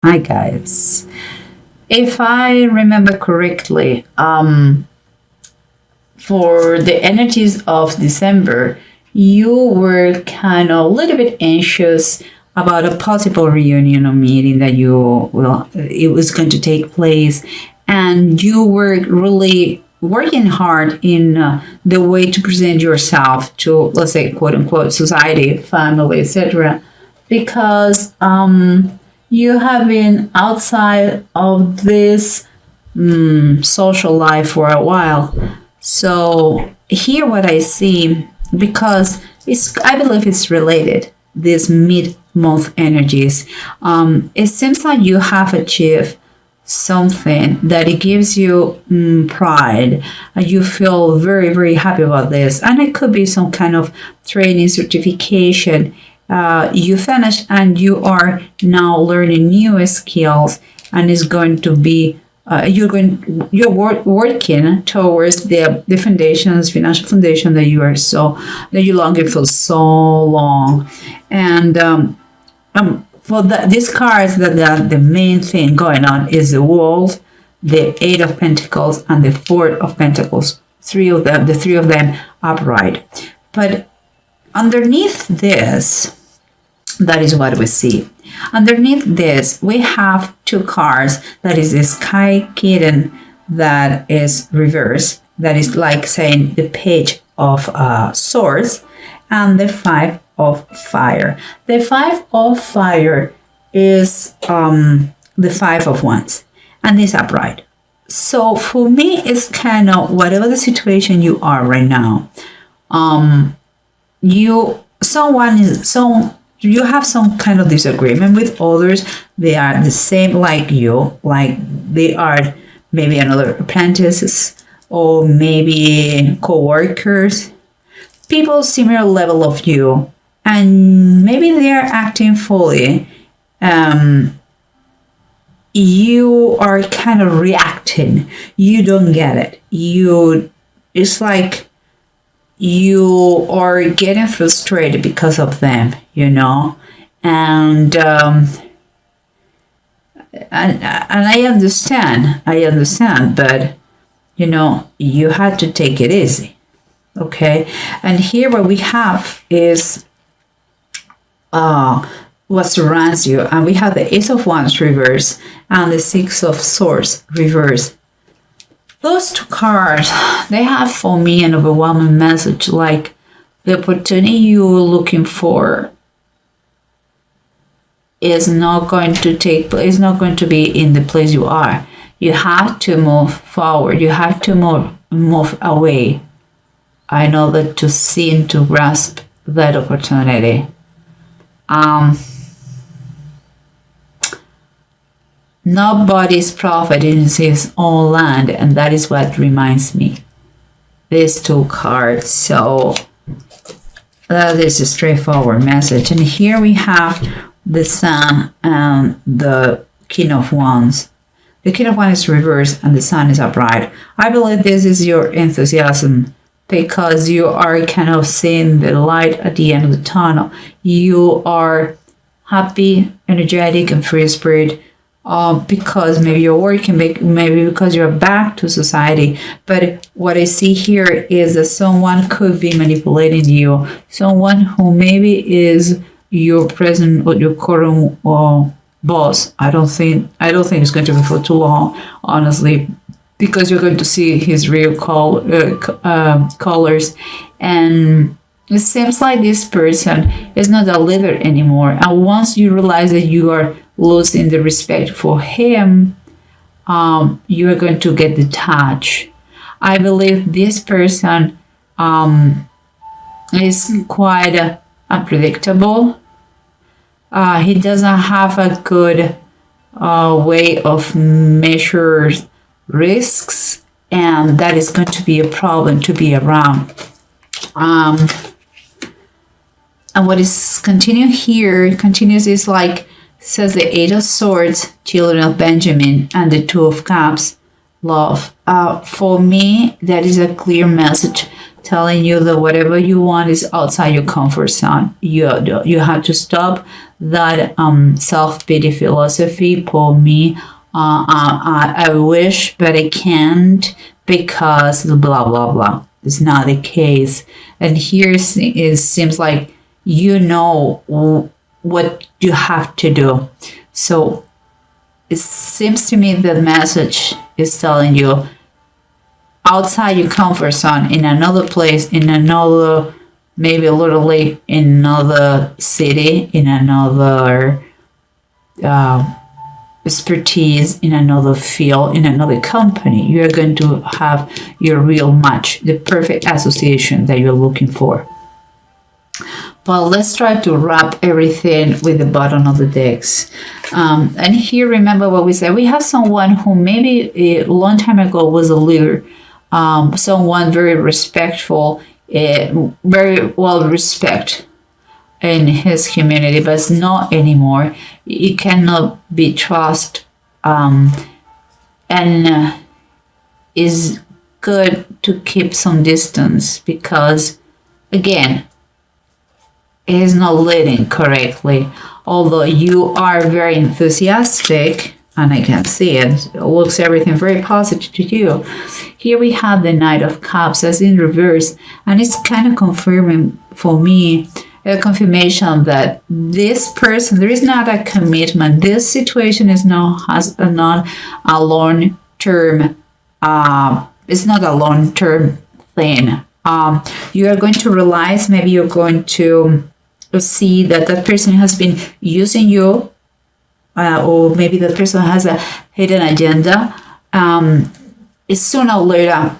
Hi guys. If I remember correctly, for the energies of December, you were kind of a little bit anxious about a possible reunion or meeting that it was going to take place, and you were really working hard in the way to present yourself to, let's say, quote unquote, society, family, etc. Because you have been outside of this social life for a while. So here what I see, because I believe it's related, these mid-month energies, it seems like you have achieved something that it gives you pride. You feel very, very happy about this. And it could be some kind of training certification. You finish and you are now learning new skills, and it's going to be you're working towards the foundations, financial foundation that you longing for so long. And for these cards, the main thing going on is the World, the Eight of Pentacles, and the Four of Pentacles. The three of them upright. But underneath this, that is what we see. Underneath this, we have two cards. That is the Sky Kitten that is reversed. That is like saying the Page of Swords, and the Five of Fire. The Five of Fire is the Five of Wands, and it's upright. So for me, it's kind of whatever the situation you are right now. You have some kind of disagreement with others. They are the same like you, like they are maybe another apprentices or maybe co-workers, people similar level of you, and maybe they are acting fully. You are kind of reacting. You don't get it. It's like you are getting frustrated because of them, and I understand, but you had to take it easy, okay? And here what we have is what surrounds you, and we have the Ace of Wands reverse and the Six of Swords reverse. Those two cards, they have for me an overwhelming message, like the opportunity you're looking for is not going to take place, not going to be in the place you are. You have to move forward. You have to move away. I know that to see and to grasp that opportunity. Nobody's prophet in his own land, and that is what reminds me. These two cards. So that is a straightforward message. And here we have the Sun and the King of Wands. The King of Wands is reversed and the Sun is upright. I believe this is your enthusiasm, because you are kind of seeing the light at the end of the tunnel. You are happy, energetic, and free spirit. Because maybe you're working, maybe because you're back to society. But what I see here is that someone could be manipulating you. Someone who maybe is your present or your current boss. I don't think it's going to be for too long, honestly, because you're going to see his real colors. And it seems like this person is not a leader anymore. And once you realize that you are losing the respect for him, you are going to get detached. I believe this person is quite unpredictable. He doesn't have a good way of measure risks, and that is going to be a problem to be around. And what is continues is like, says the Eight of Swords, Children of Benjamin, and the Two of Cups, love. For me, that is a clear message telling you that whatever you want is outside your comfort zone. You have to stop that self-pity philosophy. Pull me. I wish, but I can't because blah blah blah. It's not the case. And here it seems like you know what you have to do. So it seems to me the message is telling you outside your comfort zone, in another place, in another, maybe literally in another city, in another expertise, in another field, in another company, you're going to have your real match, the perfect association that you're looking for. But let's try to wrap everything with the bottom of the decks. And here, remember what we said. We have someone who maybe a long time ago was a leader, someone very respectful, very well respected in his community, but it's not anymore. It cannot be trusted, and is good to keep some distance because, again, it is not leading correctly. Although you are very enthusiastic, and I can see it looks everything very positive to you. Here we have the Knight of Cups as in reverse, and it's kind of confirming for me a confirmation that this person, there is not a commitment. This situation is not a long term. It's not a long term thing. You are going to realize, maybe you're going to see that that person has been using you, or maybe that person has a hidden agenda. Sooner or later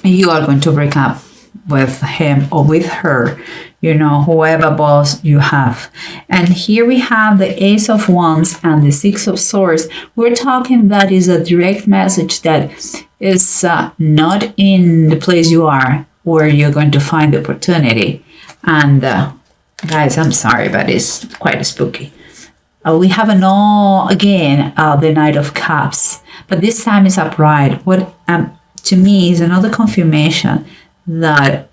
you are going to break up with him or with her, whoever boss you have. And here we have the Ace of Wands and the Six of Swords. We're talking that is a direct message that is not in the place you are where you're going to find the opportunity. And guys, I'm sorry, but it's quite spooky. We have the Knight of Cups, but this time it's upright. What to me is another confirmation that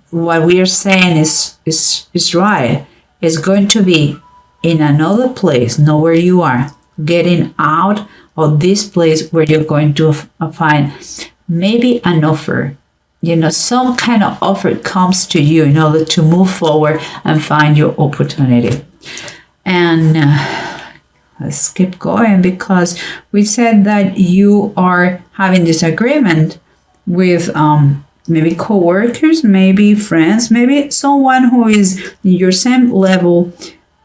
what we are saying is right. Is going to be in another place, not where you are. Getting out of this place where you're going to find maybe an offer. Some kind of offer comes to you in order to move forward and find your opportunity. And let's keep going, because we said that you are having disagreement with maybe co-workers, maybe friends, maybe someone who is in your same level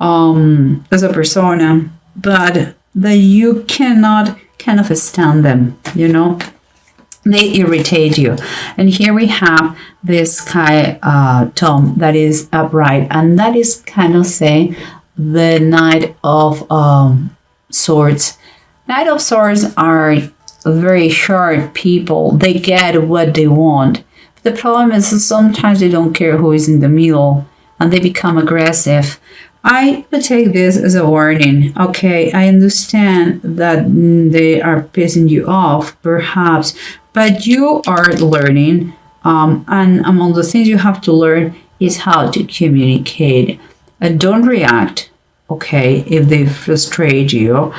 as a persona, but that you cannot kind of stand them, They irritate you. And here we have this Sky Tome that is upright, and that is kind of saying the Knight of Swords. Knight of Swords are very sharp people. They get what they want. But the problem is that sometimes they don't care who is in the middle, and they become aggressive. I would take this as a warning. Okay, I understand that they are pissing you off, perhaps, but you are learning, and among the things you have to learn is how to communicate. And don't react, okay, if they frustrate you.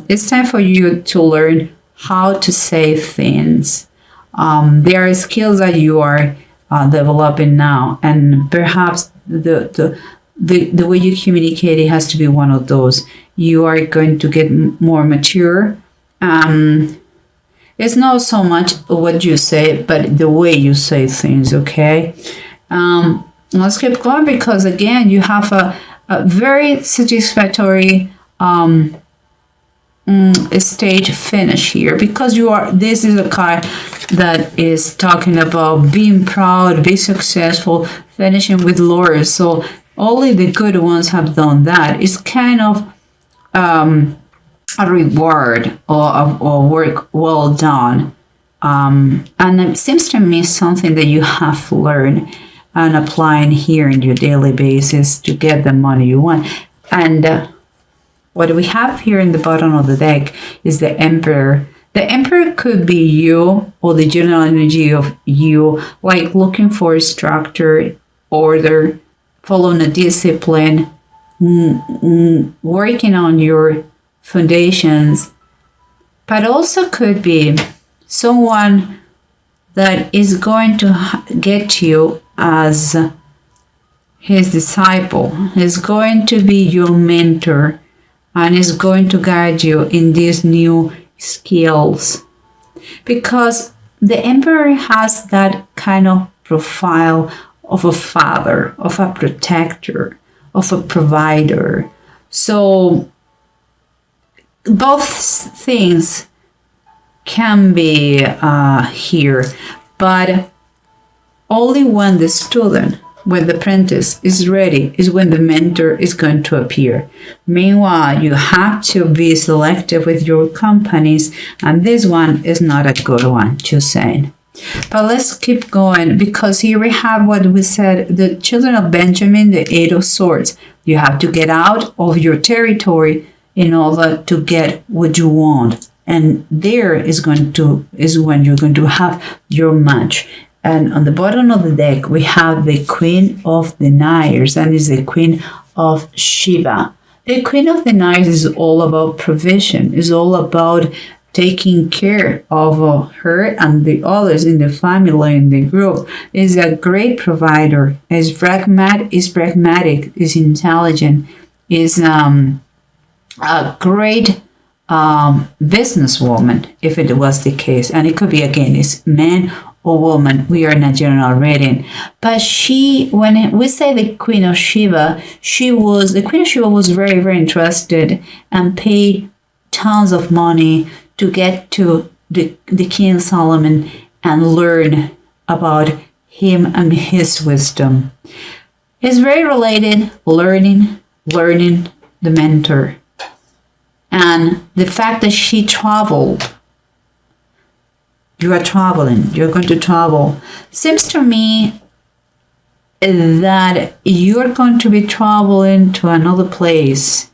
It's time for you to learn how to say things. There are skills that you are developing now, and perhaps the way you communicate, it has to be one of those. You are going to get more mature. It's not so much what you say, but the way you say things, okay? Let's keep going, because again, you have a very satisfactory stage finish here, because this is a card that is talking about being proud, be successful, finishing with laurels. So only the good ones have done that. It's kind of a reward or work well done. And it seems to me something that you have learned and applying here in your daily basis to get the money you want. And what we have here in the bottom of the deck is the Emperor. The Emperor could be you, or the general energy of you, like looking for structure, order, following a discipline, working on your foundations, but also could be someone that is going to get you as his disciple, is going to be your mentor, and is going to guide you in these new skills. Because the Emperor has that kind of profile of a father, of a protector, of a provider. So both things can be here, but only when the student, when the apprentice is ready, is when the mentor is going to appear. Meanwhile, you have to be selective with your companies, and this one is not a good one, just saying. But let's keep going, because here we have what we said, the children of Benjamin, the Eight of Swords. You have to get out of your territory in order to get what you want. And there is when you're going to have your match. And on the bottom of the deck, we have the Queen of the Knives, and is the Queen of Shiva. The Queen of the Knives is all about provision, is all about taking care of her and the others in the family, in the group. Is a great provider, is pragmatic, is intelligent, is a great businesswoman, if it was the case. And it could be, again, it's man or woman. We are in a general reading. But she, when we say the Queen of Shiva, the Queen of Shiva was very, very interested and paid tons of money to get to the King Solomon and learn about him and his wisdom. It's very related, learning the mentor. And the fact that she traveled, you are traveling, you're going to travel, seems to me that you're going to be traveling to another place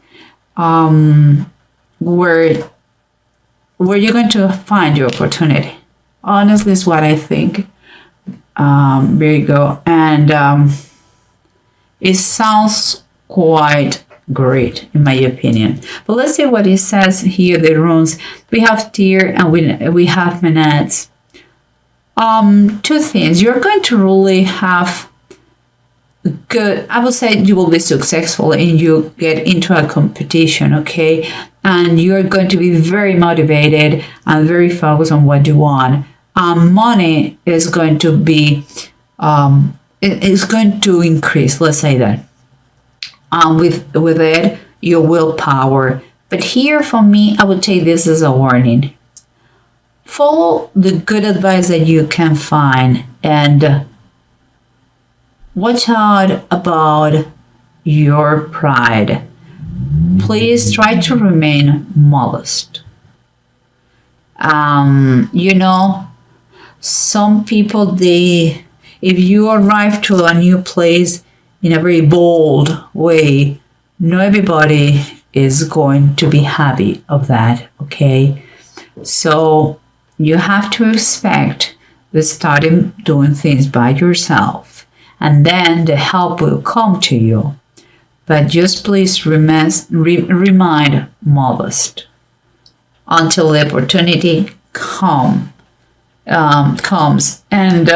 where you're going to find your opportunity. Honestly, is what I think, Virgo. And it sounds quite great, in my opinion. But let's see what it says here, the runes. We have Tyr and we have Menads. Two things. You're going to really have good, I would say you will be successful and you get into a competition, okay? And you're going to be very motivated and very focused on what you want. Money is going to be, it is going to increase, let's say that. With it, your willpower. But here for me, I would take this as a warning. Follow the good advice that you can find and watch out about your pride. Please try to remain modest. Some people, if you arrive to a new place in a very bold way, not everybody is going to be happy of that, okay? So you have to expect the starting doing things by yourself, and then the help will come to you. But just please remain modest until the opportunity comes. And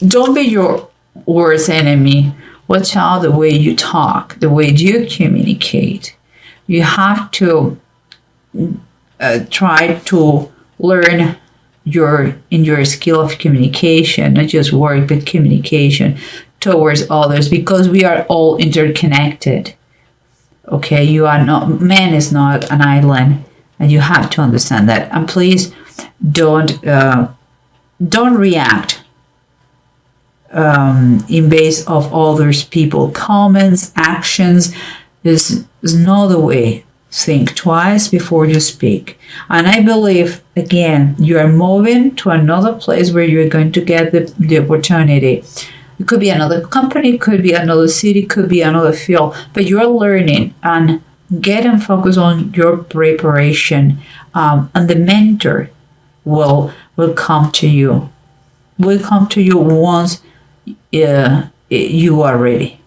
don't be your worst enemy. Watch out the way you talk, the way you communicate. You have to try to learn your skill of communication, not just work, but communication towards others, because we are all interconnected. Okay, man is not an island, and you have to understand that. And please don't react in base of others people comments, actions. Is not the way. Think twice before you speak. And I believe, again, you are moving to another place where you're going to get the opportunity. It could be another company, could be another city, could be another field, but you're learning, and get and focus on your preparation, and the mentor will come to you. Will come to you once you are ready.